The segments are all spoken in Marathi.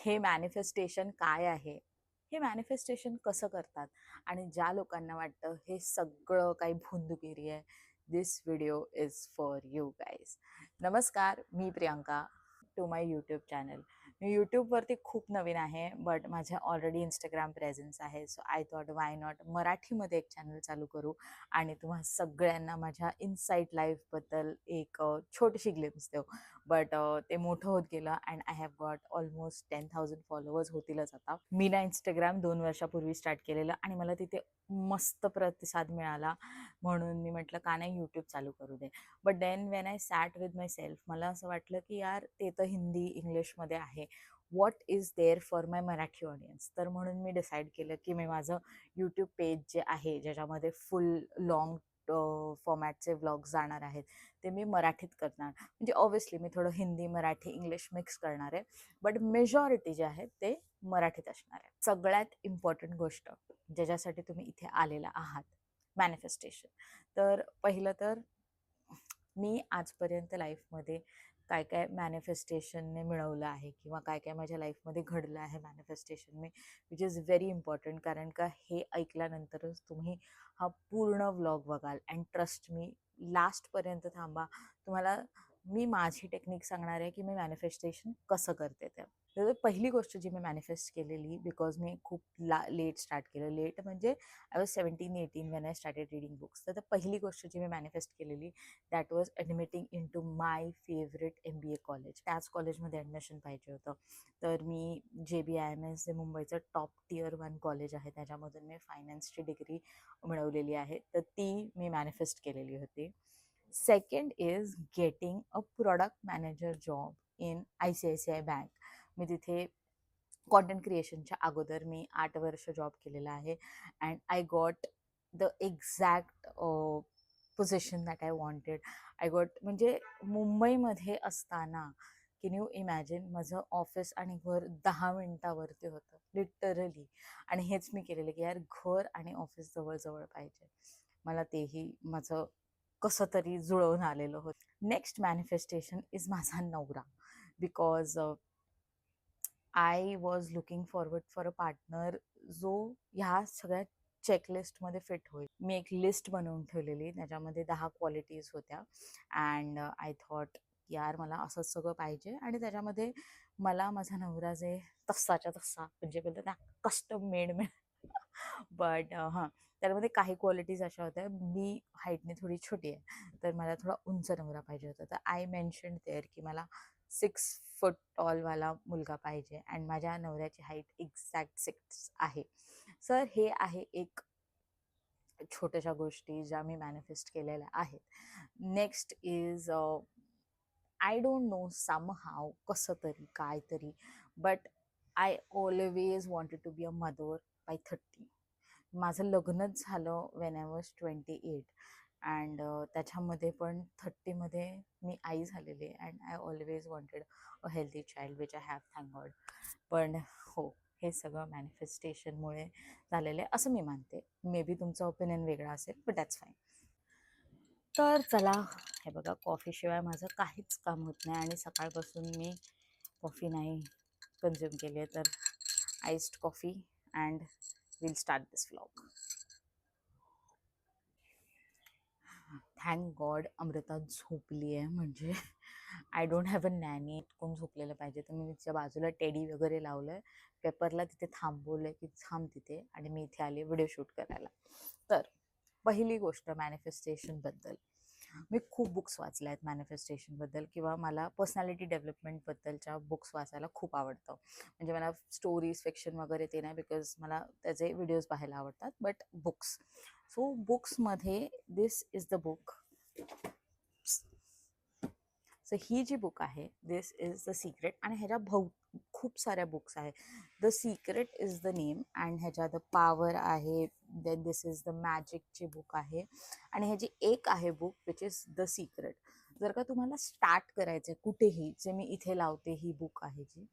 हे मॅनिफेस्टेशन काय आहे, हे मॅनिफेस्टेशन कसं करतात, आणि ज्या लोकांना वाटतं हे सगळं काही भुंदुकिरी आहे, this video is for you guys. नमस्कार, मी Priyanka, to my YouTube channel. मी यूट्यूबवरती खूप नवीन आहे, बट माझ्या ऑलरेडी इंस्टाग्राम प्रेझेन्स आहे. So I thought why not मराठीमध्ये एक चॅनल चालू करू आणि तुम्हा सगळ्यांना माझ्या इनसाईट लाईफबद्दल एक छोटीशी ग्लिम्स देऊ. बट ते मोठं होत गेलं and I have got almost 10,000 followers होतीलच आता. मी ना इंस्टाग्राम 2 वर्षापूर्वी स्टार्ट केलेलं आणि मला तिथे मस्त प्रतिसाद मिळाला, म्हणून मी म्हटलं का नाही यूट्यूब चालू करू दे. But then when I sat with myself, मला असं वाटलं की यार ते तर हिंदी इंग्लिशमध्ये आहे, what is there for my Marathi audience. तर म्हणून मी डिसाईड केलं की मी माझं यूट्यूब पेज जे आहे, ज्याच्यामध्ये फुल लॉंग फॉर्मॅटचे व्लॉग्स जाणार आहेत, ते मी मराठीत करणार. म्हणजे ऑब्व्हियसली मी थोडं हिंदी मराठी इंग्लिश मिक्स करणार आहे, बट मेजॉरिटी जे आहे ते मराठीत असणार आहे. सगळ्यात इम्पॉर्टंट गोष्ट ज्याच्यासाठी तुम्ही इथे आलेला आहात, मॅनिफेस्टेशन. तर पहिलं तर मी आजपर्यंत लाईफमध्ये काय काय मॅनिफेस्टेशनने मिळवलं आहे किंवा काय काय माझ्या लाईफमध्ये घडलं आहे मॅनिफेस्टेशनने, विच इज व्हेरी इम्पॉर्टंट. कारण का हे ऐकल्यानंतरच तुम्ही हा पूर्ण व्लॉग बघाल अँड ट्रस्ट मी, लास्टपर्यंत थांबा. तुम्हाला मी माझी टेक्निक सांगणार आहे की मी मॅनिफेस्टेशन कसं करते ते. तर पहिली गोष्ट जी मी मॅनिफेस्ट केलेली, बिकॉज मी खूप लेट स्टार्ट केलं, लेट म्हणजे I was 17-18 when I started reading books. तर पहिली गोष्ट जी मी मॅनिफेस्ट केलेली, that was admitting in to my favourite MBA college. त्याच कॉलेजमध्ये ॲडमिशन पाहिजे होतं. तर मी JBIMS, जे मुंबईचं टॉप tier 1 कॉलेज आहे, त्याच्यामधून मी फायनान्सची डिग्री मिळवलेली आहे. तर ती मी मॅनिफेस्ट केलेली होती. Second is getting a product manager job in ICICI bank. मी तिथे कॉन्टेंट क्रिएशनच्या अगोदर मी 8 वर्ष जॉब केलेला आहे and I got the exact position that I wanted. I got, म्हणजे मुंबईमध्ये असताना, कॅन यू इमॅजिन, माझं ऑफिस आणि घर 10 मिनिटावरती होतं लिटरली. आणि हेच मी केलेलं की यार घर आणि ऑफिस जवळ पाहिजे. मला तेही माझं कसं तरी जुळवून आलेलं होतं. नेक्स्ट मॅनिफेस्टेशन इज माझा नवरा, because I was looking forward for a partner जो ह्या सगळ्या चेकलिस्टमध्ये फिट होईल. मी एक लिस्ट बनवून ठेवलेली, त्याच्यामध्ये 10 क्वालिटीज होत्या अँड आय थॉट यार मला असंच सगळं पाहिजे आणि त्याच्यामध्ये मला माझा नवरा जे तसाच्या तसा, म्हणजे बोलतात ना कस्टम मेड बट हां, त्यामध्ये काही क्वालिटीज अशा होत्या. मी हाईटने थोडी छोटी आहे, तर मला थोडा उंच नवरा पाहिजे होता. तर आय मेन्शन्ड देअर की मला 6 फूट टॉलवाला मुलगा पाहिजे अँड माझ्या नवऱ्याची हाईट एक्झॅक्ट 6 आहे. सर हे आहे एक छोट्याशा गोष्टी ज्या मी मॅनिफेस्ट केलेल्या आहेत. Next is I don't know, somehow कसं तरी काय तरी, but I always wanted to be a mother by 30. माझं लग्नच झालं वेन आय वॉज 28 अँड त्याच्यामध्ये पण 30मध्ये मी आई झालेली and I always wanted a healthy child, which I have, thank God. पण हो, हे सगळं मॅनिफेस्टेशनमुळे झालेलं आहे असं मी मानते. मे बी तुमचा ओपिनियन वेगळा असेल, बट दॅट्स फाईन. तर चला, हे बघा, कॉफीशिवाय माझं काहीच काम होत नाही आणि सकाळपासून मी कॉफी नाही कन्झ्युम केली आहे. तर iced coffee and will start this vlog. Thank God Amrita झोपली आहे, म्हणजे I don't have a nanny. कोण झोपलेलं पाहिजे, तर मी तिच्या बाजूला टेडी वगैरे लावलं आहे, पेपरला तिथे थांबवलं आहे की थांब तिथे, आणि मी इथे आली व्हिडिओ शूट करायला. तर पहिली गोष्ट मॅनिफेस्टेशनबद्दल, मी खूप बुक्स वाचल्या आहेत मॅनिफेस्टेशनबद्दल, किंवा मला पर्सनॅलिटी डेव्हलपमेंटबद्दलच्या बुक्स वाचायला खूप आवडतं. म्हणजे मला स्टोरीज फिक्शन वगैरे ते नाही, बिकॉज मला त्याचे व्हिडिओज पाहायला आवडतात, बट बुक्स. सो बुक्समध्ये this is the book. So ही जी बुक आहे, दिस इज द सिक्रेट, आणि ह्याच्या खूप साऱ्या बुक्स आहेत. The secret is the name and ह्याच्या द पॉवर आहे. देन दिस इज द मॅजिकची बुक आहे, आणि ह्याची एक आहे book which is the secret. जर का तुम्हाला स्टार्ट करायचं आहे कुठेही, जे मी इथे लावते ही बुक आहे जी,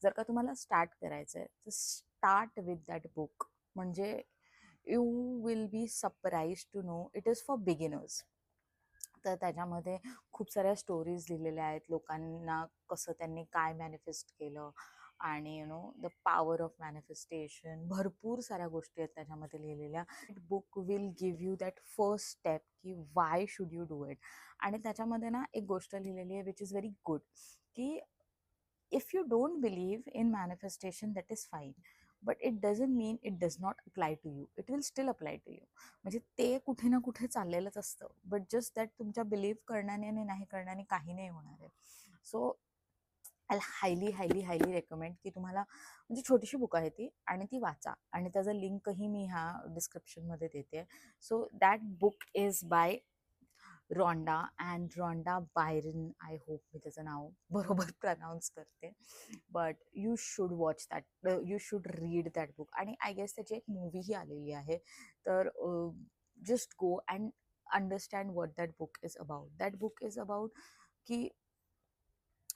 जर का तुम्हाला स्टार्ट करायचं आहे तर स्टार्ट विथ दॅट बुक. म्हणजे you will be surprise to know it is for beginners. तर त्याच्यामध्ये खूप साऱ्या स्टोरीज लिहिलेल्या आहेत, लोकांना कसं त्यांनी काय मॅनिफेस्ट केलं, आणि द पॉवर ऑफ मॅनिफेस्टेशन, भरपूर साऱ्या गोष्टी आहेत त्याच्यामध्ये लिहिलेल्या. Book will give you that first step की why should you do it. आणि त्याच्यामध्ये ना एक गोष्ट लिहिलेली आहे विच इज व्हेरी गुड, की if you don't believe in manifestation that is fine, but it doesn't mean it does not apply to you, it will still apply to you. म्हणजे ते कुठे ना कुठे चाललेलंच असतं, बट जस्ट दॅट तुमच्या बिलीव्ह करण्याने आणि नाही करण्याने काही नाही होणार आहे. So I highly highly highly recommend की तुम्हाला, म्हणजे छोटीशी बुक आहे ती आणि ती वाचा, आणि त्याचा लिंकही मी ह्या डिस्क्रिप्शनमध्ये देते. So that book is by Rhonda and Rhonda Byrne. I hope मी त्याचं नाव बरोबर प्रनाऊन्स करते, but you should watch that, you should read that book. आणि आय गेस त्याची एक मूवीही आलेली आहे, तर just go and understand what that book is about. That book is about की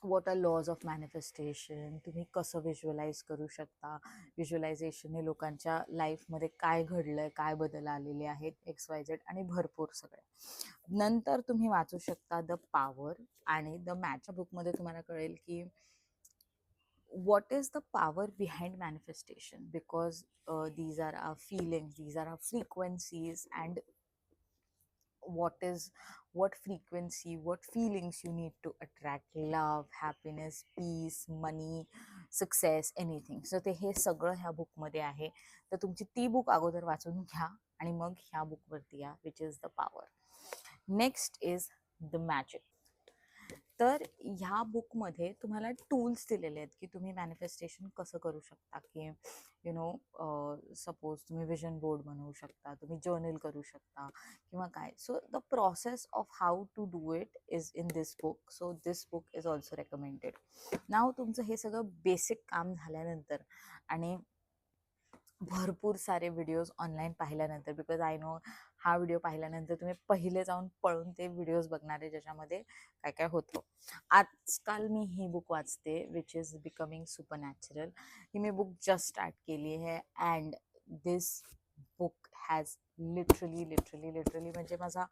what are laws of manifestation, तुम्ही कसं व्हिज्युअलाइज करू शकता, व्हिज्युअलायझेशनने लोकांच्या लाईफमध्ये काय घडलं आहे, काय बदल आलेले आहेत, XYZ, आणि भरपूर सगळे. नंतर तुम्ही वाचू शकता द पॉवर आणि द मॅच. बुकमध्ये तुम्हाला कळेल की what is the power behind manifestation, because these are our feelings, these are our frequencies, and what frequency, what feelings you need to attract love, happiness, peace, money, success, anything. So ते हे सगळं ह्या बुकमध्ये आहे. तर तुमची ती बुक अगोदर वाचून घ्या आणि मग ह्या बुकवरती या, which is the power. Next is the magic. तर ह्या बुकमध्ये तुम्हाला टूल्स दिलेले आहेत की तुम्ही मॅनिफेस्टेशन कसं करू शकता, की सपोज तुम्ही विजन बोर्ड बनवू शकता, तुम्ही जर्नल करू शकता किंवा काय. So the process of how to do it is in this book. So this book is also recommended. Now तुमचं हे सगळं बेसिक काम झाल्यानंतर आणि भरपूर सारे व्हिडिओज ऑनलाईन पाहिल्यानंतर, बिकॉज आय नो हा व्हिडिओ पाहिल्यानंतर तुम्ही पहिले जाऊन पळून ते व्हिडिओज बघणार आहे ज्याच्यामध्ये काय काय होतं. आजकाल मी ही बुक वाचते which is becoming super natural. He me book just start केली आहे and this book has literally literally literally म्हणजे माझा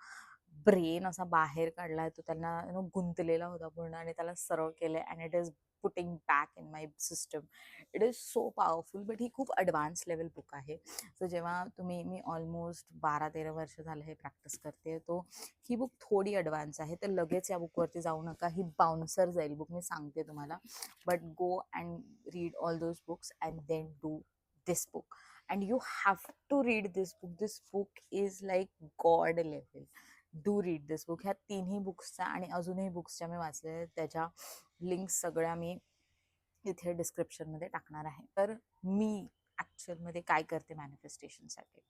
ब्रेन असा बाहेर काढला, तो त्यांना गुंतलेला होता पूर्ण, आणि त्याला सरळ केलं and it is putting back in my system. It is so powerful. But he खूप ॲडव्हान्स लेवल बुक आहे. सो जेव्हा मी ऑलमोस्ट 12-13 वर्ष झालं हे प्रॅक्टिस करते, तो ही बुक थोडी ॲडव्हान्स आहे. तर लगेच या बुकवरती जाऊ नका, ही बाउन्सर जाईल बुक, मी सांगते तुम्हाला. But go and read all those books and then do this book. And you have to read this book. This book is like god level. Do read this book. ह्या तिन्ही बुक्सच्या आणि अजूनही बुक्सच्या मी वाचलेल्या, त्याच्या लिंक्स सगळ्या मी इथे डिस्क्रिप्शनमध्ये टाकणार आहे. तर मी ॲक्च्युअलमध्ये काय करते मॅनिफेस्टेशनसाठी,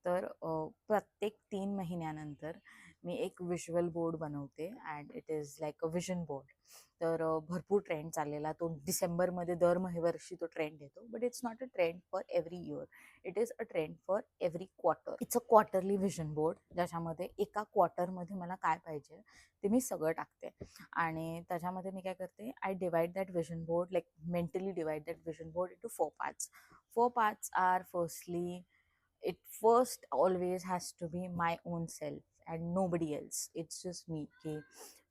तर प्रत्येक 3 महिन्यानंतर मी एक व्हिज्युअल बोर्ड बनवते and it is like a vision board. तर भरपूर ट्रेंड चाललेला तो डिसेंबरमध्ये दरवर्षी तो ट्रेंड येतो, but it's not a trend for every year, it is a trend for every quarter. It's a quarterly vision board, ज्याच्यामध्ये एका क्वार्टरमध्ये मला काय पाहिजे ते मी सगळं टाकते. आणि त्याच्यामध्ये मी काय करते, I divide that vision board, like mentally divide that vision board into 4 parts. 4 parts are firstly, it first always has to be my own self and nobody else. It's just me. की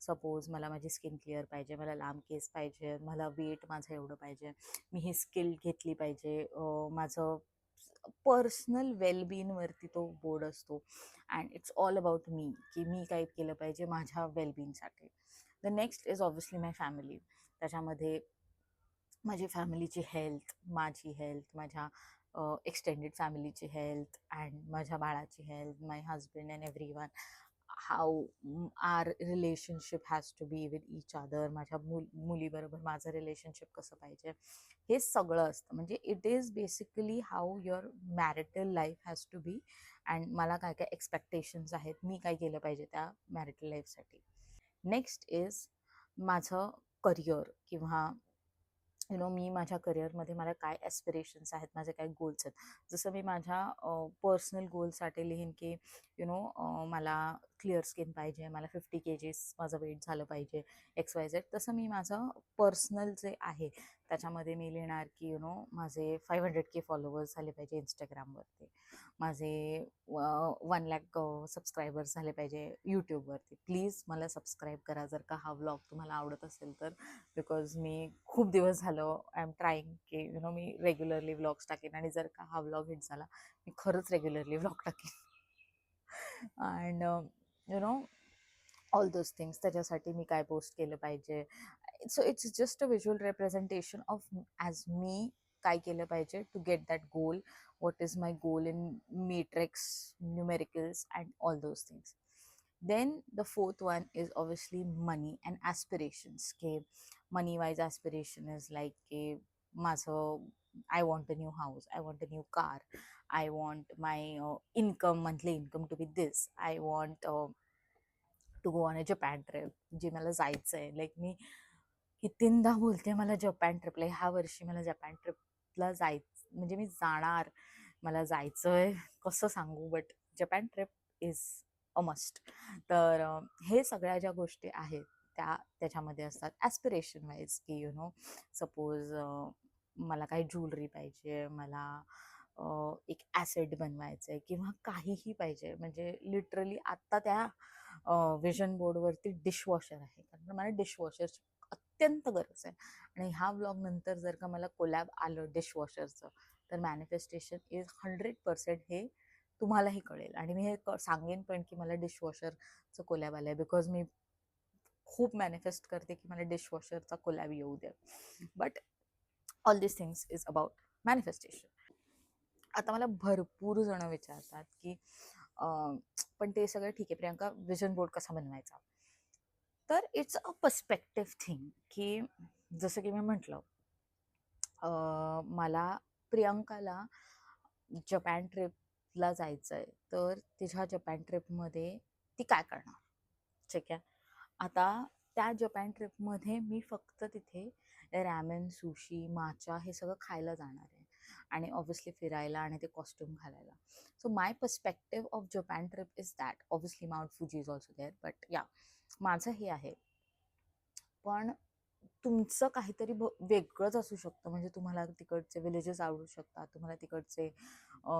सपोज मला माझी स्किन क्लिअर पाहिजे, मला लांब केस पाहिजे, मला वेट माझं एवढं पाहिजे, मी ही स्किल घेतली पाहिजे, माझं पर्सनल वेलबिंगवरती तो बोर्ड असतो. And it's all about me, की मी काय केलं पाहिजे माझ्या वेलबिंगसाठी. The next is obviously my family. त्याच्यामध्ये माझी फॅमिलीची हेल्थ, माझी हेल्थ, माझ्या एक्सटेंडेड फॅमिलीची हेल्थ अँड माझ्या बाळाची health, my husband and everyone, how our relationship has to be with each other. माझ्या मुलीबरोबर माझं रिलेशनशिप कसं पाहिजे, हे सगळं असतं. म्हणजे it is basically how your marital life has to be. And मला काय काय एक्सपेक्टेशन्स आहेत, मी काय केलं पाहिजे त्या मॅरिटल लाईफसाठी. नेक्स्ट इज माझं करिअर, किंवा मी माझ्या करिअरमध्ये मला काय ॲस्पिरेशन्स आहेत, माझे काय गोल्स आहेत. जसं मी माझ्या पर्सनल गोलसाठी लिहीन की मला क्लिअर स्किन पाहिजे, मला 50 kgs माझं वेट झालं पाहिजे, XYZ. तसं मी माझं पर्सनल जे आहे त्याच्यामध्ये मी लिहिणार की माझे 500K फॉलोवर्स झाले पाहिजे इंस्टाग्रामवरती, माझे 1 लाख सबस्क्रायबर्स झाले पाहिजे यूट्यूबवरती. प्लीज मला सबस्क्राईब करा जर का हा व्लॉग तुम्हाला आवडत असेल तर, बिकॉज मी खूप दिवस झालं आय एम ट्राईंग की मी रेग्युलरली व्लॉग्स टाकेन, आणि जर का हा व्लॉग हिट झाला मी खरंच रेग्युलरली व्लॉग टाकेन. And all those things. त्याच्यासाठी मी काय पोस्ट केलं पाहिजे, so it's just a visual representation of as मी काय केलं पाहिजे to get that goal, what is my goal in matrix, numericals, and all those things. Then the fourth one is obviously money and aspirations. Okay, money wise aspiration is like I want a new house, I want a new car, I want my monthly income to be this, I want to go on a Japan trip, जे मला जायचं आहे. लाईक मी कितींदा बोलते मला जपान ट्रिपला, ह्या वर्षी मला जपान ट्रिपला जायचं, म्हणजे मी जाणार, मला जायचं आहे, कसं सांगू, but Japan trip is a must. तर हे सगळ्या ज्या गोष्टी आहेत त्याच्यामध्ये असतात ॲस्पिरेशन वाईज, की सपोज मला काही ज्वेलरी पाहिजे, मला एक ॲसेट बनवायचं आहे, किंवा काहीही पाहिजे. म्हणजे लिटरली आत्ता त्या विजन बोर्डवरती डिशवॉशर आहे, कारण मला डिशवॉशरची अत्यंत गरज आहे. आणि ह्या ब्लॉग नंतर जर का मला कोलॅब आलं डिशवॉशरचं, तर मॅनिफेस्टेशन इज 100% हे तुम्हालाही कळेल. आणि मी हे सांगेन पण की मला डिशवॉशरचं कोलॅब आलं आहे, बिकॉज मी खूप मॅनिफेस्ट करते की मला डिशवॉशरचा कोलॅब येऊ दे. But all this things is about manifestation. आता मला भरपूर जण विचारतात की पण ते सगळं ठीक आहे प्रियांका, विजन बोर्ड कसा बनवायचा. तर इट्स अ पर्स्पेक्टिव्ह थिंग, की जसं की मी म्हटलं, मला प्रियांकाला जपान ट्रिपला जायचं आहे, तर तिच्या जपान ट्रिपमध्ये ती काय करणार. ठीक आहे, आता त्या जपान ट्रिपमध्ये मी फक्त तिथे रॅमेन, सुशी, माचा हे सगळं खायला जाणार आहे, आणि ऑब्व्हियसली फिरायला आणि ते कॉस्ट्युम घालायला. So my perspective of Japan trip is that. Obviously Mount Fuji is also there, but या माझं हे आहे. पण तुमचं काहीतरी वेगळंच असू शकतं. म्हणजे तुम्हाला तिकडचे विलेजेस आवडू शकतात, तुम्हाला तिकडचे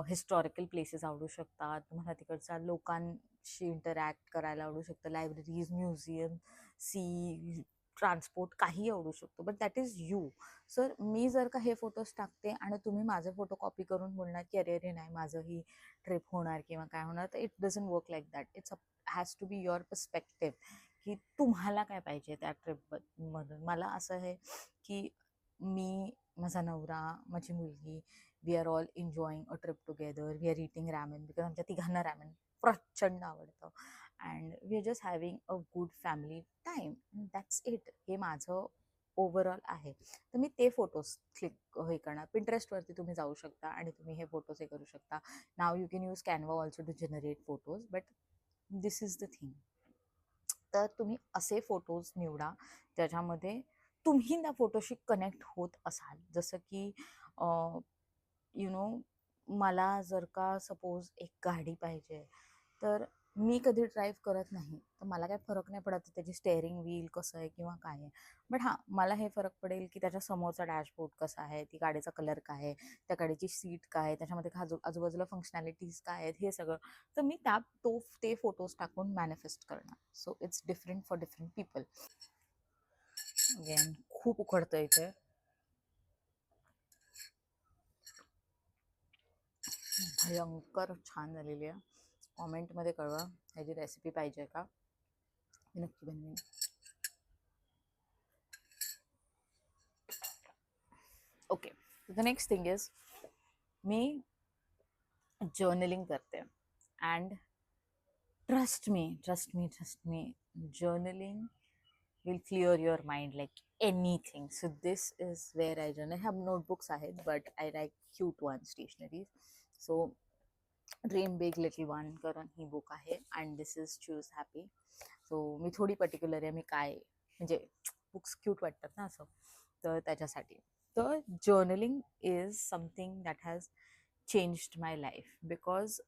हिस्टॉरिकल प्लेसेस आवडू शकतात, तुम्हाला तिकडच्या लोकांशी इंटरॅक्ट करायला आवडू शकतं, लायब्ररीज, म्युझियम, सी, ट्रान्सपोर्ट, काही आवडू शकतो, बट दॅट इज यू. सर मी जर का हे फोटोज टाकते आणि तुम्ही माझे फोटो कॉपी करून बोलणार की अरे अरे नाही माझं ही ट्रिप होणार किंवा काय होणार, तर it doesn't work like that. It's has to be your perspective, की तुम्हाला काय पाहिजे त्या ट्रिपमधून. मला असं आहे की मी, माझा नवरा, माझी मुलगी, we are all enjoying a trip together, we are eating ramen, because आमच्या तिघांना रॅमेन प्रचंड आवडतं, and we are just having a good family time, that's it. हे माझं ओव्हरऑल आहे. तर मी ते फोटोज हे करणार. पिंटरेस्टवरती तुम्ही जाऊ शकता आणि तुम्ही हे फोटोज हे करू शकता. Now you can use Canva also to generate photos, but this is the thing. तर तुम्ही असे फोटोज निवडा ज्याच्यामध्ये तुम्ही त्या फोटोशी कनेक्ट होत असाल. जसं की मला जर का सपोज एक गाडी पाहिजे, तर मी कधी ड्राईव्ह करत नाही, तर मला काय फरक नाही पडत त्याची स्टेअरिंग व्हील कसं आहे किंवा काय आहे. बट हां, मला हे फरक पडेल की त्याच्या समोरचा डॅशबोर्ड कसा आहे, ती गाडीचा कलर काय आहे, त्या गाडीची सीट काय आहे, त्याच्यामध्ये आजूबाजूला फंक्शनॅलिटीज काय आहेत, हे सगळं. तर मी ते फोटोज टाकून मॅनिफेस्ट करणार. So it's different for different people. Again खूप उकडतं इथे. भयंकर छान झालेली आहे. कॉमेंटमध्ये कळवा ह्याची रेसिपी पाहिजे का, मी नक्की बनवेन. Okay, the next thing is मी जर्नलिंग करते, and trust me, journaling will clear your mind like anything. So this is where I journal. I have notebooks ahead, but I like cute ones, stationaries. So dream big little one करून ही बुक आहे, and this is choose happy. So मी थोडी पर्टिक्युलर आहे, मी काय म्हणजे बुक्स क्यूट वाटतात ना असं, तर त्याच्यासाठी. तर journaling is something that has changed my life, because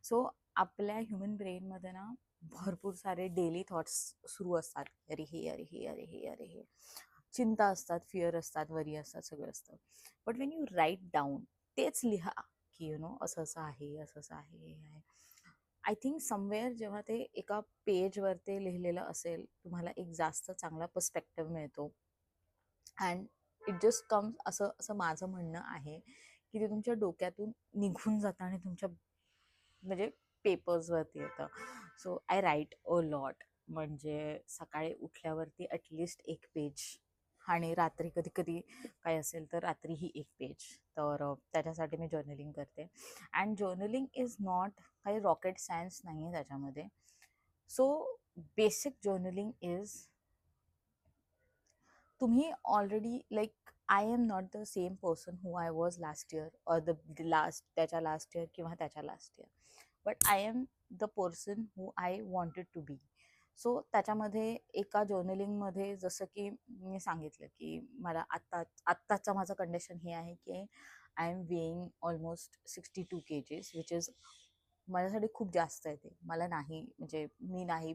so आपल्या ह्युमन ब्रेनमध्ये ना भरपूर सारे डेली थॉट्स सुरू असतात. अरे हे, अरे हे, अरे हे, अरे हे. चिंता असतात, फिअर असतात, वरी असतात, सगळं असतं. But when you write down, तेच लिहा की असं असं आहे, असं असं आहे, हे आहे. आय थिंक समवेअर जेव्हा ते एका पेजवर ते लिहिलेलं असेल, तुम्हाला एक जास्त चांगला पर्स्पेक्टिव्ह मिळतो. अँड इट जस्ट कम्स, असं असं माझं म्हणणं आहे की ते तुमच्या डोक्यातून निघून जातं आणि तुमच्या म्हणजे पेपर्सवरती येतं. So I right a lot. म्हणजे सकाळी उठल्यावरती ॲटलिस्ट एक पेज, आणि रात्री कधी कधी काय असेल तर रात्रीही एक पेज. तर त्याच्यासाठी मी जर्नलिंग करते. अँड जर्नलिंग इज नॉट काही रॉकेट सायन्स नाही आहे त्याच्यामध्ये. सो बेसिक जर्नलिंग इज, तुम्ही already like, I am not the same person who I was last year or त्याच्या लास्ट इयर किंवा त्याच्या last year, but I am the person who I wanted to be. So त्याच्यामध्ये एका जर्नलिंगमध्ये जसं की मी सांगितलं की मला आत्ताचा माझं कंडिशन हे आहे की I am weighing almost 62 kgs, which is माझ्यासाठी खूप जास्त आहे. ते मला नाही, म्हणजे मी नाही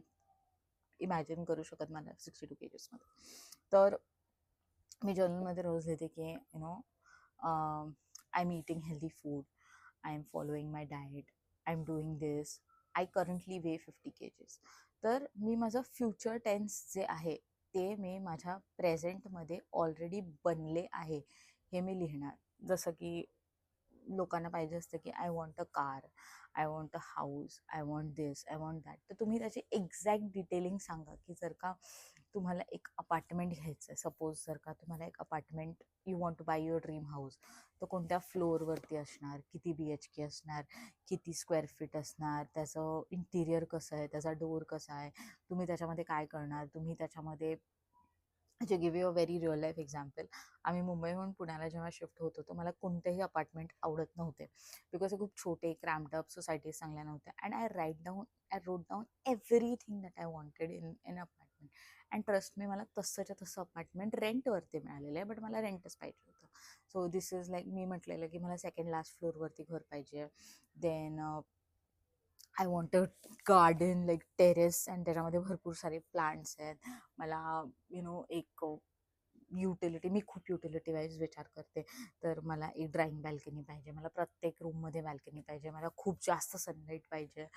इमॅजिन करू शकत मला 62 kgs मध्ये. तर मी जर्नलमध्ये रोज लिहिते की I am eating healthy food, I am following my diet, I am doing this, I currently weigh 50 kgs. तर मी माझं फ्युचर टेन्स जे आहे ते मी माझ्या प्रेझेंटमध्ये ऑलरेडी बनले आहे हे मी लिहिणार. जसं की लोकांना पाहिजे असतं की I want a car, I want a house, I want this, I want that. तर तुम्ही त्याची एक्झॅक्ट डिटेलिंग सांगा की जर का तुम्हाला एक अपार्टमेंट घ्यायचं आहे, सपोज जर का तुम्हाला एक apartment, you want to buy your dream house, तर कोणत्या फ्लोअरवरती असणार, किती BHK असणार, किती स्क्वेअर फीट असणार, त्याचं इंटिरियर कसं आहे, त्याचा डोअर कसा आहे, तुम्ही त्याच्यामध्ये काय करणार, तुम्ही त्याच्यामध्ये, जे give you a very real life example. आम्ही मुंबईहून पुण्याला जेव्हा शिफ्ट होत होतो, मला कोणतेही अपार्टमेंट आवडत नव्हते, बिकॉज ते खूप छोटे क्रॅम्प्ड अप, सोसायटीज चांगल्या नव्हत्या. And I wrote down everything that I wanted in apartment. And trust me, मला तसंच्या तसं अपार्टमेंट रेंटवरती मिळालेलं आहे, बट मला रेंटच पाहिजे होतं. सो दिस इज लाईक, मी म्हटलेलं की मला सेकंड लास्ट फ्लोअरवरती घर पाहिजे. Then I want a garden like terrace, and त्याच्यामध्ये भरपूर सारे प्लांट्स आहेत. मला एक युटिलिटी, मी खूप युटिलिटी वाईज विचार करते. तर मला एक ड्रॉइंग बॅल्कनी पाहिजे, मला प्रत्येक रूममध्ये बॅल्कनी पाहिजे, मला खूप जास्त सनलाईट पाहिजे.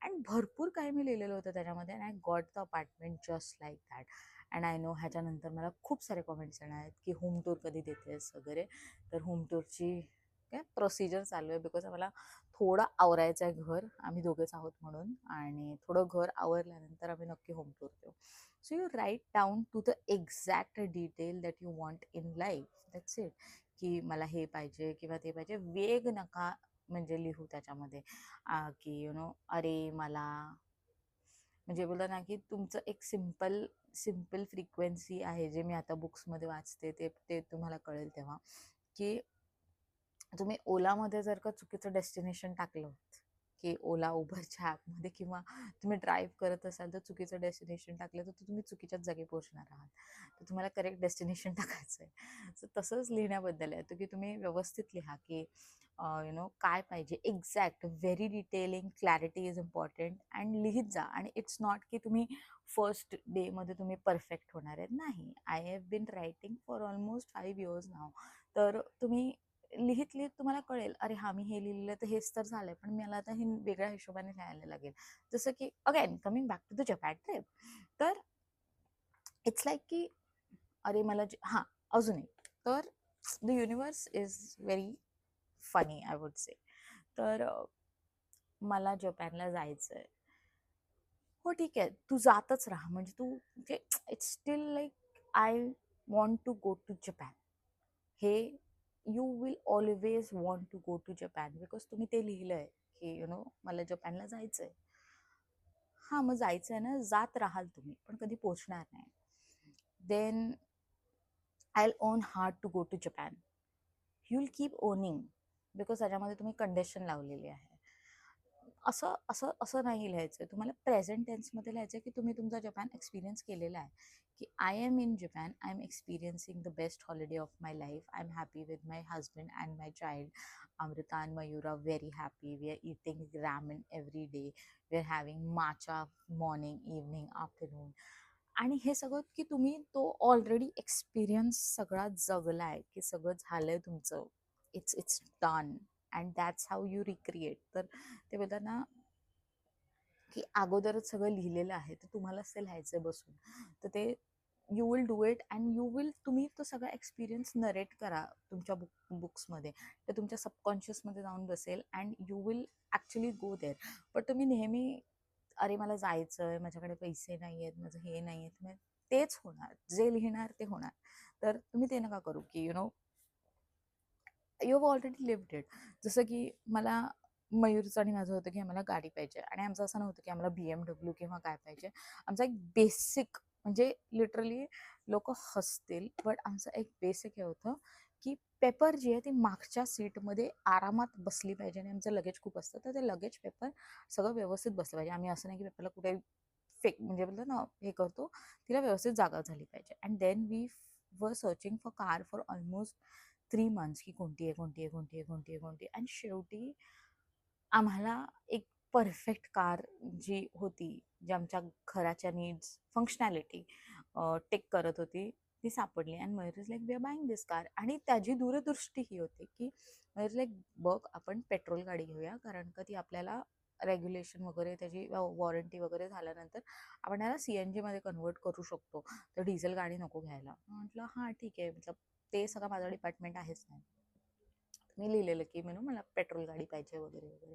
अँड भरपूर काही मी लिहिलेलं होतं त्याच्यामध्ये. And I got the apartment just like that. And I know ह्याच्यानंतर मला खूप सारे कॉमेंट्स येणार आहेत की होम टूर कधी देतेस वगैरे. तर होम टूरची काय प्रोसिजर चालू आहे, बिकॉज आम्हाला थोडं आवरायचं आहे घर, आम्ही दोघेच आहोत म्हणून. आणि थोडं घर आवरल्यानंतर आम्ही नक्की होम टूर देऊ. So you write down to the exact detail that you want in life. That's it. की मला हे पाहिजे किंवा ते पाहिजे. वेग नका म्हणजे लिहू त्याच्यामध्ये की अरे मला, म्हणजे बोलतो ना की तुमचं एक सिम्पल सिम्पल फ्रिक्वेन्सी आहे, जे मी आता बुक्समध्ये वाचते ते ते तुम्हाला कळेल तेव्हा, की तुम्ही ओलामध्ये जर का चुकीचं डेस्टिनेशन टाकलं, की ओला उबरच्या ॲपमध्ये, किंवा तुम्ही ड्राईव्ह करत असाल तर चुकीचं डेस्टिनेशन टाकलं, तर तुम्ही चुकीच्याच जागी पोहोचणार आहात. तर तुम्हाला करेक्ट डेस्टिनेशन टाकायचं आहे. सो तसंच लिहिण्याबद्दल आहे, की तुम्ही व्यवस्थित लिहा की काय पाहिजे exact, very detailing, clarity is important. And लिहित जा. आणि इट्स नॉट की तुम्ही फर्स्ट डेमध्ये तुम्ही परफेक्ट होणार आहेत, नाही. I have been writing for almost 5 years now. तर तुम्ही लिहित लिहित तुम्हाला कळेल, अरे हा मी हे लिहिलेलं तर हेच तर झालंय, पण मला आता हे वेगळ्या हिशोबाने लिहायला लागेल. जसं की again coming back to the Japan trip. तर इट्स लाईक की अरे मला हां, अजून एक, तर the universe is very funny, I would say. तर मला जपानला जायचं आहे. हो ठीक आहे, तू जातच राहा, म्हणजे तू म्हणजे it's still like I want to go to Japan. हे you will always want to go to Japan, because तुम्ही ते लिहिलं आहे की मला जपानला जायचं आहे. हां, मग जायचं आहे ना, जात राहाल तुम्ही, पण कधी पोचणार नाही. Then I will own hard to go to Japan. You will keep owning, because त्याच्यामध्ये तुम्ही कंडिशन लावलेली आहे. असं असं असं नाही लिहायचं आहे, तुम्हाला प्रेझेंट टेन्समध्ये लिहायचं आहे की तुम्ही तुमचा जपान एक्सपिरियन्स केलेला आहे. की I am in Japan, I am experiencing the best holiday of my life, I am happy with my husband and my child. Amrita and Mayur are very happy. We are eating ramen every day. We are having matcha morning, evening, afternoon. आणि हे सगळं की तुम्ही तो ऑलरेडी एक्सपिरियन्स सगळा जगलाय, की सगळं झालंय तुमचं. It's done and that's how you recreate. तर ते बोलतात ना की अगोदरच सगळं लिहिलेलं आहे, तर तुम्हालाच ते लिहायचं बसून. तर ते you will do it and you will, तुम्ही तो सगळा एक्सपिरियन्स नरेट करा तुमच्या बुक्समध्ये. तर तुमच्या सबकॉन्शियसमध्ये जाऊन बसेल and you will actually go there. पण तुम्ही नेहमी अरे मला जायचंय, माझ्याकडे पैसे नाही आहेत, माझं हे नाही आहे, तेच होणार, जे लिहिणार ते होणार. तर तुम्ही ते नका करू की you have already lived it. जसं की मला मयूरचं आणि माझं होतं की आम्हाला गाडी पाहिजे, आणि आमचं असं नव्हतं की आम्हाला BMW किंवा काय पाहिजे. आमचा एक बेसिक, म्हणजे लिटरली लोक हसतील, बट आमचं एक बेसिक हे होतं की पेपर जी आहे ती मागच्या सीटमध्ये आरामात बसली पाहिजे. आणि आमचं लगेज खूप असतं, तर ते लगेज पेपर सगळं व्यवस्थित बसलं पाहिजे. आम्ही असं नाही की पेपरला कुठे फेक, म्हणजे बोलतो ना हे करतो, तिला व्यवस्थित जागा झाली पाहिजे. And then we were searching for car for almost 3 months, की कोणती आहे, कोणती आहे, कोणती आहे, कोणती आहे, कोणती आहे. आणि शेवटी आम्हाला एक परफेक्ट कार जी होती, जी आमच्या घराच्या नीड्स, फंक्शनॅलिटी टेक करत होती, ती सापडली. And Mayur is like we are buying this car. आणि त्याची दूरदृष्टी ही होती की मयूर इज लाईक बघ, आपण पेट्रोल गाडी घेऊया, कारण का ती आपल्याला रेग्युलेशन वगैरे त्याची वॉरंटी वगैरे झाल्यानंतर आपण त्याला CNG मध्ये कन्वर्ट करू शकतो. तर डिझेल गाडी नको घ्यायला. म्हटलं हां ठीक आहे, मतलब ते सगळं माझं डिपार्टमेंट आहेच नाही. मी लिहिलेलं की म्हणून मला पेट्रोल गाडी पाहिजे वगैरे वगैरे.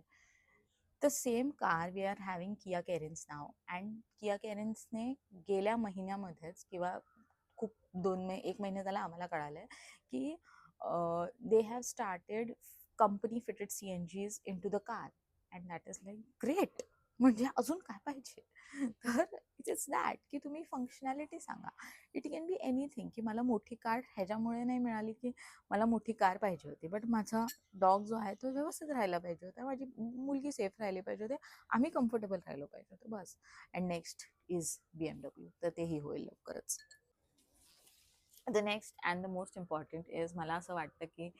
तर same car we are having Kia Carens now. And Kia कॅरेन्सने गेल्या महिन्यामध्येच, किंवा खूप 1 महिने झाला आम्हाला कळालंय की they have started company fitted CNGs in to the car. And that is like great. म्हणजे अजून काय पाहिजे. तर इट इज दॅट की तुम्ही फंक्शनॅलिटी सांगा. इट कॅन बी एनिथिंग, की मला मोठी कार ह्याच्यामुळे नाही मिळाली की मला मोठी कार पाहिजे होती, बट माझा डॉग जो आहे तो व्यवस्थित राहायला पाहिजे होता, माझी मुलगी सेफ राहिली पाहिजे होते, आम्ही कम्फर्टेबल राहिलो पाहिजे होतं, बस. And next is BMW. तर तेही होईल लवकरच. The next and the most important is, मला असं वाटतं की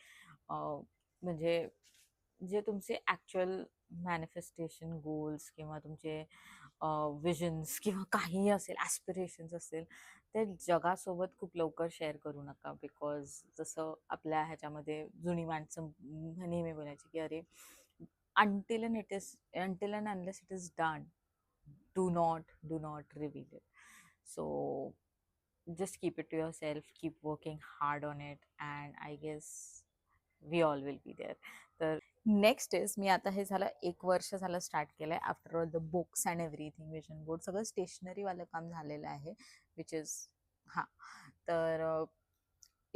म्हणजे जे तुमचे ॲक्च्युअल मॅनिफेस्टेशन गोल्स, किंवा तुमचे विजन्स, किंवा काही असेल, ॲस्पिरेशन्स असेल, ते जगासोबत खूप लवकर शेअर करू नका. बिकॉज जसं आपल्या ह्याच्यामध्ये जुनी माणसं नेहमी बोलायची की अरे, until and unless it is done, do not reveal it. So just keep it to yourself, keep working hard on it, and I guess we all will be there. तर नेक्स्ट इज, मी आता हे झालं 1 वर्ष झालं स्टार्ट केलंय. After all the books and everything, vision board सगळं स्टेशनरीवालं काम झालेलं आहे, विच इज, हां. तर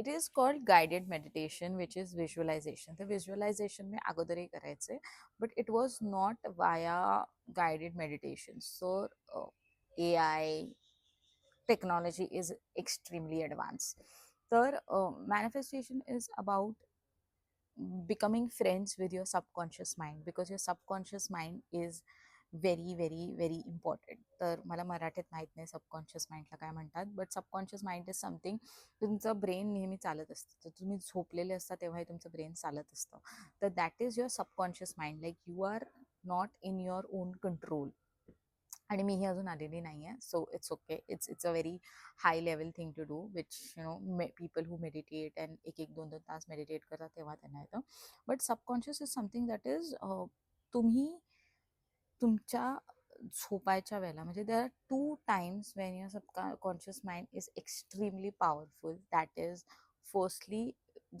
it is called guided meditation, which is visualisation. तर व्हिज्युअलायझेशन मी अगोदरही करायचे, but it was not via guided meditation. So AI technology is extremely advanced. तर manifestation is about becoming friends with your subconscious mind, because your subconscious mind is very very very important. तर मला मराठीत माहीत नाही सबकॉन्शियस माइंडला काय म्हणतात, but subconscious mind is something, तुमचं ब्रेन नेहमी चालत असतं. तर तुम्ही झोपलेले असता तेव्हाही तुमचं ब्रेन चालत असतं. तर that is your subconscious mind. Like you are not in your own control. आणि मीही अजून आलेली नाही आहे, so it's okay. It's a very high level thing to do, which people who meditate and 1-1, 2-2 तास मेडिटेट करतात तेव्हा त्यांना येतं. But subconscious is something that is, तुम्ही तुमच्या झोपायच्या वेळेला, म्हणजे there are 2 times when your subconscious mind is extremely powerful. That is, firstly,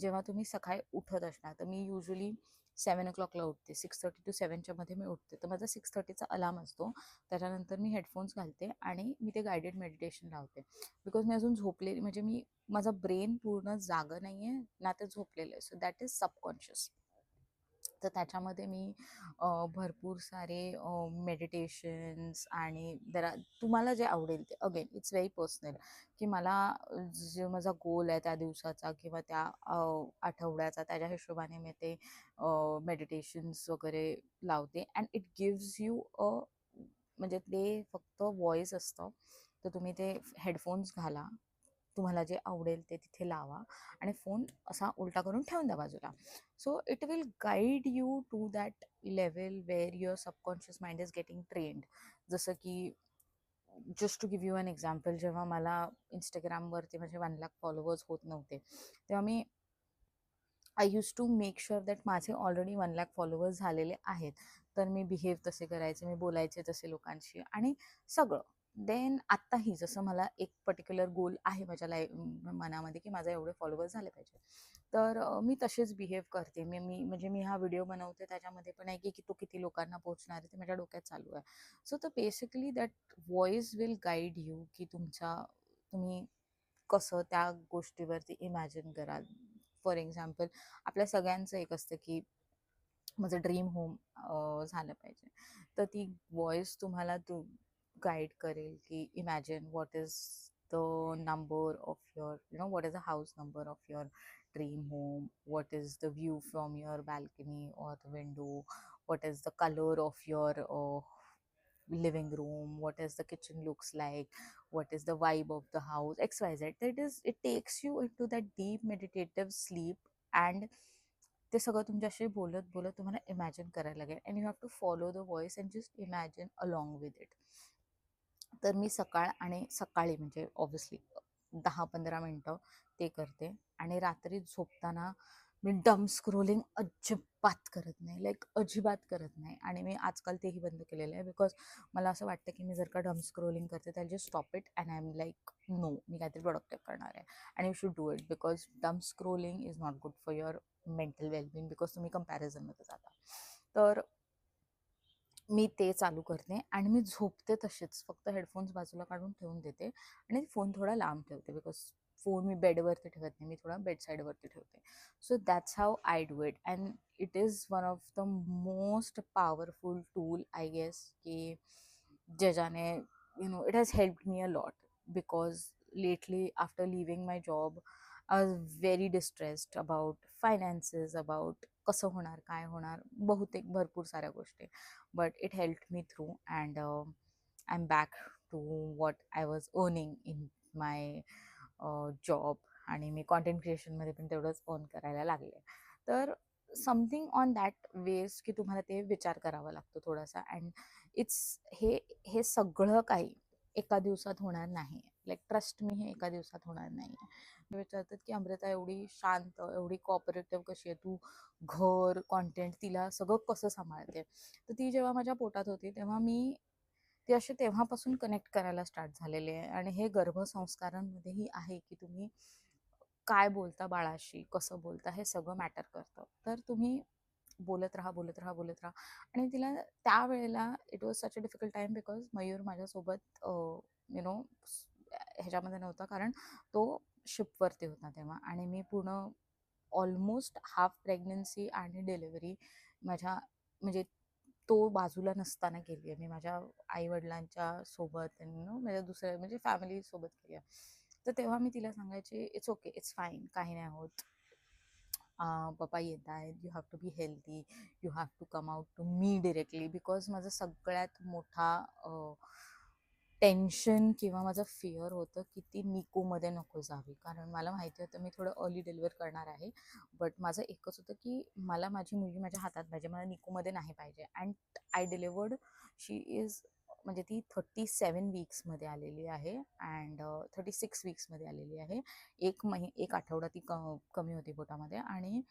जेव्हा तुम्ही सकाळी उठत असणार. तर मी युजली 7 o'clockला उठते, 6:30 to 7च्या मध्ये मी उठते. तर माझा 6:30चा अलार्म असतो. त्याच्यानंतर मी हेडफोन्स घालते आणि मी ते गायडेड मेडिटेशन लावते. बिकॉज मी अजून झोपलेली, म्हणजे माझा ब्रेन पूर्ण जागं नाही आहे ना, ते झोपलेलं आहे. So that is subconscious. तर त्याच्यामध्ये मी भरपूर सारे मेडिटेशन्स, आणि तुम्हाला जे आवडेल ते, अगेन इट्स व्हेरी पर्सनल, की मला जे माझा गोल आहे त्या दिवसाचा किंवा त्या आठवड्याचा, त्याच्या हिशोबाने मी ते मेडिटेशन्स वगैरे लावते. अँड इट गिव्स यू म्हणजे ते फक्त व्हॉइस असतं. तर तुम्ही ते हेडफोन्स घाला, तुम्हाला जे आवडेल ते तिथे लावा, आणि फोन असा उलटा करून ठेवून द्या बाजूला. So it will guide you to that level where your subconscious mind is getting trained. जसं की just to give you an example, जेव्हा मला इंस्टाग्रामवरती माझे 1 लाख फॉलोअर्स होत नव्हते, तेव्हा मी I use to make sure that माझे ऑलरेडी 1 लाख फॉलोअर्स झालेले आहेत. तर मी बिहेव तसे करायचे, मी बोलायचे तसे लोकांशी आणि सगळं. देन आत्ताही जसं मला एक पर्टिक्युलर गोल आहे माझ्या मनामध्ये, की माझे एवढे फॉलोअर्स झाले पाहिजे. तर मी तसेच बिहेव करते. मी मी म्हणजे मी हा व्हिडिओ बनवते त्याच्यामध्ये पण आहे की तो किती लोकांना पोहोचणार आहे ते माझ्या डोक्यात चालू आहे. सो तर basically that voice will guide you, की तुम्ही कसं त्या गोष्टीवरती इमॅजिन कराल. फॉर एक्झाम्पल, आपल्या सगळ्यांचं एक असतं की माझं ड्रीम होम झालं पाहिजे. तर ती व्हॉइस तुम्हाला गाईड करेल की imagine what is the number of your what is the house number of your dream home, what is the view from your balcony or the window, what is the color of your living room, what is the kitchen looks like, what is the vibe of the house, xyz. It takes you into that deep meditative sleep, and ते सगळं तुमच्याशी बोलत बोलत तुम्हाला इमॅजिन करायला लागेल, and you have to follow the voice and just imagine along with it. तर मी सकाळी म्हणजे ऑब्व्हियसली 10-15 मिनटं ते करते, आणि रात्री झोपताना मी डम स्क्रोलिंग अजिबात करत नाही, लाईक अजिबात करत नाही. आणि मी आजकाल तेही बंद केलेलं आहे, बिकॉज मला असं वाटतं की मी जर का डम स्क्रोलिंग करते तर just stop it and I am like no, मी काहीतरी प्रोडक्टिव्ह करणार आहे. आणि you should do it, because dumb scrolling is not good for your mental wellbeing, because तुम्ही कम्पॅरिझनमध्ये जाता. तर मी ते चालू करते आणि मी झोपते तसेच, फक्त हेडफोन्स बाजूला काढून ठेवून देते आणि फोन थोडा लांब ठेवते, बिकॉज फोन मी बेडवरती ठेवत नाही, मी थोडा बेडसाईडवरती ठेवते. So that's how I do it, and it is one of the most powerful tool I guess, की ज्याच्याने it has helped me a lot. Because lately after living my job I was very distressed about finances, about कसं होणार, काय होणार, बहुतेक भरपूर साऱ्या गोष्टी. But it helped me through, and I'm back to what I was earning in my job. आणि मी कॉन्टेंट क्रिएशनमध्ये पण तेवढंच अर्न करायला लागले. तर समथिंग ऑन दॅट वेज, की तुम्हाला ते विचार करावा लागतो थोडासा. अँड हे हे सगळं काही एका दिवसात होणार नाही, लाईक ट्रस्ट मी, हे एका दिवसात होणार नाही. विचारतात की अमृता एवढी शांत, एवढी कॉपरेटिव्ह कशी आहे तू, घर, कॉन्टेंट, तिला सगळं कसं सांभाळते. तर ती जेव्हा माझ्या पोटात होती तेव्हा मी ती असे तेव्हापासून कनेक्ट करायला स्टार्ट झालेले आहे. आणि हे गर्भसंस्कारांमध्येही आहे, की तुम्ही काय बोलता बाळाशी, कसं बोलता, हे सगळं मॅटर करतं. तर तुम्ही बोलत राहा, बोलत राहा, बोलत राहा. आणि तिला त्यावेळेला it was such a difficult time, because Mayur माझ्यासोबत ह्याच्यामध्ये नव्हता, कारण तो शिपवरती होता तेव्हा. आणि मी पूर्ण ऑलमोस्ट हाफ प्रेग्नन्सी आणि डिलिव्हरी माझ्या म्हणजे तो बाजूला नसताना केली आहे. मी माझ्या आईवडिलांच्या सोबत माझ्या दुसऱ्या म्हणजे फॅमिलीसोबत केली आहे. तर तेव्हा मी तिला सांगायचे, इट्स ओके, इट्स फाईन, काही नाही होत, पप्पा येत आहेत, you have to be healthy, you have to come out to me directly. Because माझा सगळ्यात मोठा टेन्शन किंवा माझं फिअर होतं की ती निकूमध्ये नको जावी, कारण मला माहिती होतं मी थोडं अर्ली डिलिव्हर करणार आहे. बट माझं एकच होतं की मला माझी मुलगी माझ्या हातात पाहिजे, मला निकूमध्ये नाही पाहिजे. And I delivered, she is म्हणजे ती 37 वीक्समध्ये आलेली आहे, अँड 36 वीक्समध्ये आलेली आहे. एक आठवडा ती कमी होती पोटामध्ये. आणि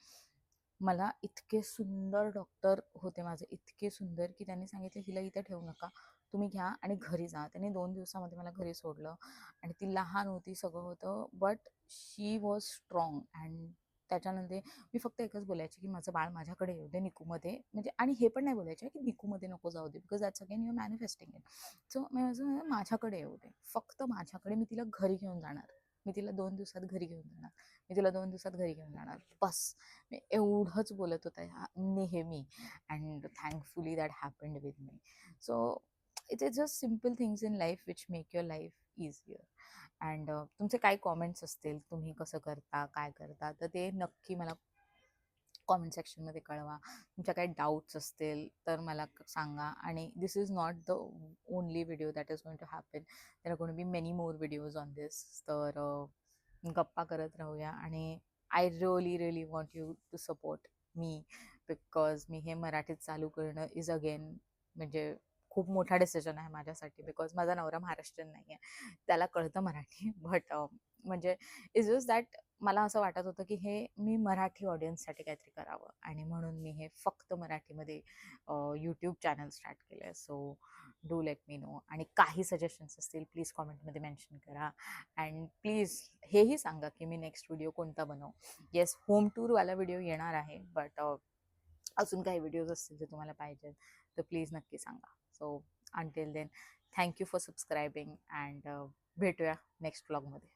मला इतके सुंदर डॉक्टर होते माझे, इतके सुंदर, की त्यांनी सांगितलं हिला इथे ठेवू नका, तुम्ही घ्या आणि घरी जा. त्यांनी 2 दिवसामध्ये मला घरी सोडलं. आणि ती लहान होती, सगळं होतं, but she was strong. And त्याच्यानंतर मी फक्त एकच बोलायचे की माझं बाळ माझ्याकडे येऊ दे निकूमध्ये, म्हणजे. आणि हे पण नाही बोलायचे की निकूमध्ये नको जाऊ दे, because that's again you manifesting it. So माझ्याकडे येऊ दे, फक्त माझ्याकडे. मी तिला घरी घेऊन जाणार, मी तिला 2 दिवसात घरी घेऊन जाणार, मी तिला 2 दिवसात घरी घेऊन जाणार, बस. मी एवढंच बोलत होता नेहमी. And thankfully that happened with me. So it is just simple things in life which make your life easier. And तुमचे काय कॉमेंट्स असतील, तुम्ही कसं करता, काय करता, तर ते नक्की मला कॉमेंट सेक्शनमध्ये कळवा. तुमच्या काही डाऊट्स असतील तर मला सांगा. आणि this is not the only video that is going to happen, there are going to be many more videos on this. तर गप्पा करत राहूया. आणि I really want you to support me, because मी हे मराठीत चालू करणं इज अगेन म्हणजे खूप मोठा डिसिजन आहे माझ्यासाठी, बिकॉज माझा नवरा महाराष्ट्रीयन नाही आहे, त्याला कळतं मराठी. बट म्हणजे इज जस्ट दॅट मला असं वाटत होतं की हे मी मराठी ऑडियन्ससाठी काहीतरी करावं, आणि म्हणून मी हे फक्त मराठीमध्ये यूट्यूब चॅनल स्टार्ट केलं आहे. So do let me know, आणि काही सजेशन्स असतील प्लीज कॉमेंटमध्ये मेन्शन करा. अँड प्लीज हेही सांगा की मी नेक्स्ट व्हिडिओ कोणता बनवू. येस, होम टूरवाला व्हिडिओ येणार आहे, बट अजून काही व्हिडिओज असतील जे तुम्हाला पाहिजेत तर प्लीज नक्की सांगा. So until then, thank you for subscribing, and भेटूया नेक्स्ट व्लॉगमध्ये.